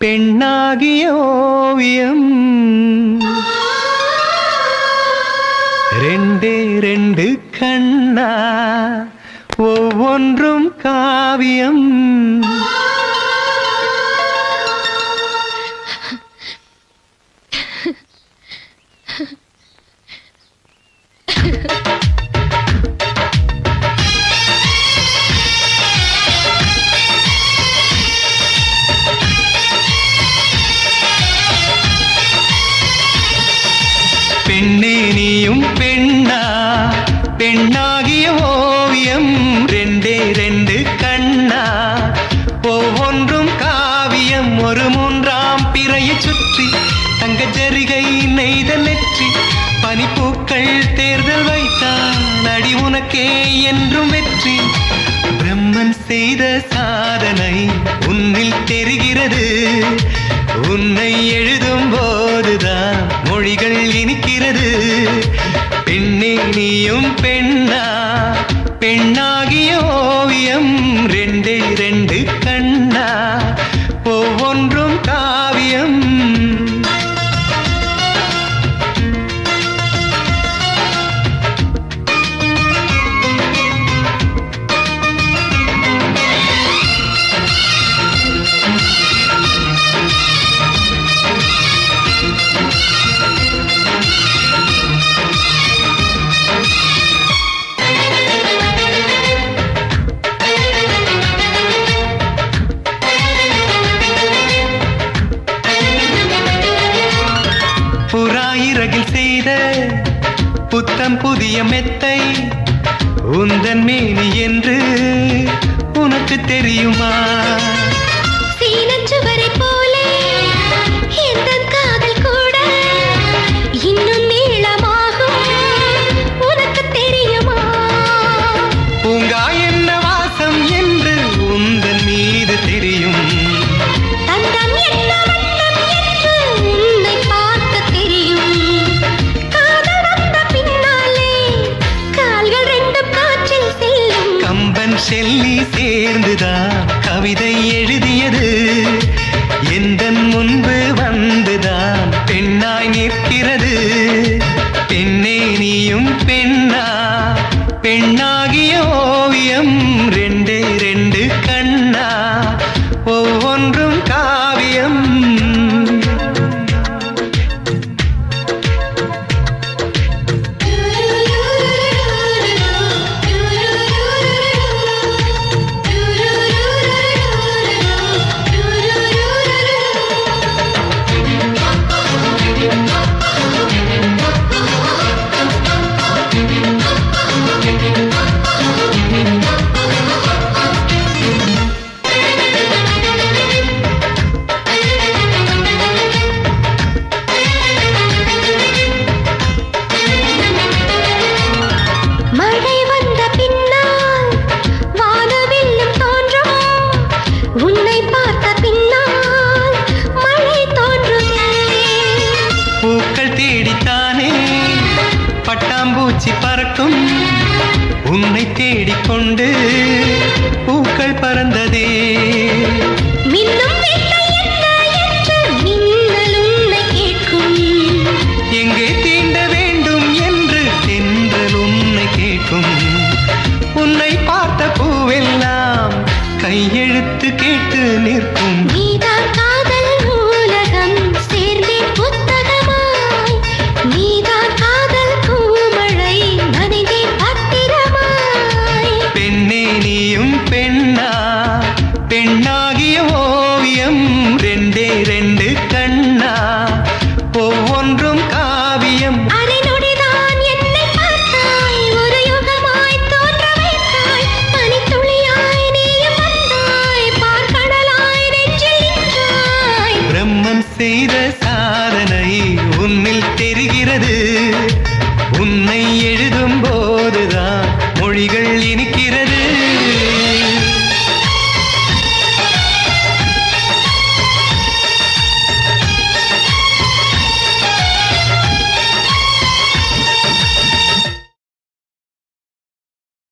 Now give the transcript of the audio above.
பெண்ணாகிய ஓவியம் ரெண்டே ரெண்டு கண்ணா ஒவ்வொன்றும் காவியம். பெண்ணே நீயும் பெண்ணா பெண்ணாகிய ஓவியம் ரெண்டே ரெண்டு கண்ணா ஒவ்வொன்றும் காவியம். ஒரு மூன்றாம் பிறையை சுற்றி தங்க ஜரிகை நெய்த நெற்றி பனிப்பூக்கள் தேர்தல் வைத்தான் அடி உனக்கே என்றும் வெற்றி. பிரம்மன் செய்த சாதனை உன்னில் தெரிகிறது, உன்னை எழுதும் போதுதான் மொழிகள் இனிக்கிறது. பெண்ணே நீயும் பெண்ணா பெண்ணாகிய ஓவியம் ரெண்டே ரெண்டு கண்ணா ஒவ்வொன்றும் காவியம். புறாயிரகில் செய்த புத்தம் புதிய மெத்தை உந்தன் மேனி என்று உனக்கு தெரியுமா? சீனச்சுவரை போலே எந்தன் காதல் கூட இன்னும் நீளமாகும் உனக்கு தெரியுமா? பூங்கா என்ன வாசம் என்று உந்தன் மீது தெரியும், தந்தம் என்ன வண்ணம் என்று உன்னை பார்க்க தெரியும். காதல் வந்த பின்னாலே கால்கள் ரெண்டும் காற்றில் செல்லும். கம்பன் செல்லி சேர்ந்துதான் கவிதை எழுதியது, எந்தன் முன்பு வந்துதான் பெண்ணாய் நிற்கிறது. பெண்ணே நீயும் பெண்ணா பெண்ணாகிய ஓவியம் ரெண்டே ரெண்டு கண்ணா ஒவ்வொன்றும் காவியம். மழை வந்த பின்னால் வானவில்லும் தோன்றும், உன்னை பார்த்த பின்னால் மழை தோன்றுமே. பூக்கள் தேடித்தானே பட்டாம்பூச்சி பறக்கும், உன்னை தேடிக்கொண்டு பூக்கள் பறந்ததே. மின்னும் வெள்ளை என்ன என்று மின்னல் உன்னை கேட்கும், எங்கே தீண்ட வேண்டும் என்று தென்றல் உன்னை கேட்கும். உன்னை பார்த்த பூவெல்லாம் கையெழுத்து கேட்டு நிற்கும். நீதான் காதல் நூலகம் சேர்ந்தேன் புத்தகமாய், நீதான் காதல் பூமழை நனைந்தேன் பத்திரமாய். பெண்ணே நீயும் பெண்ணா பெண்ணாகிய ஓவியம் ரெண்டே ரெண்டு கண்ணா ஒவ்வொன்றும் காவியம். அரை நொடிதான் என்னை பார்த்தாய், ஒரு யுகமாய் தோன்ற வைத்தாய். பனித்துளியாய் நீயும் வந்தாய், பார்க்கடலாய் நெஞ்சில் நின்றாய். பிரம்மன் செய்த சாதனை உன்னில் தெரிகிறது, உன்னை எழுதும் போதுதான் மொழிகள் இனிக்கிறது.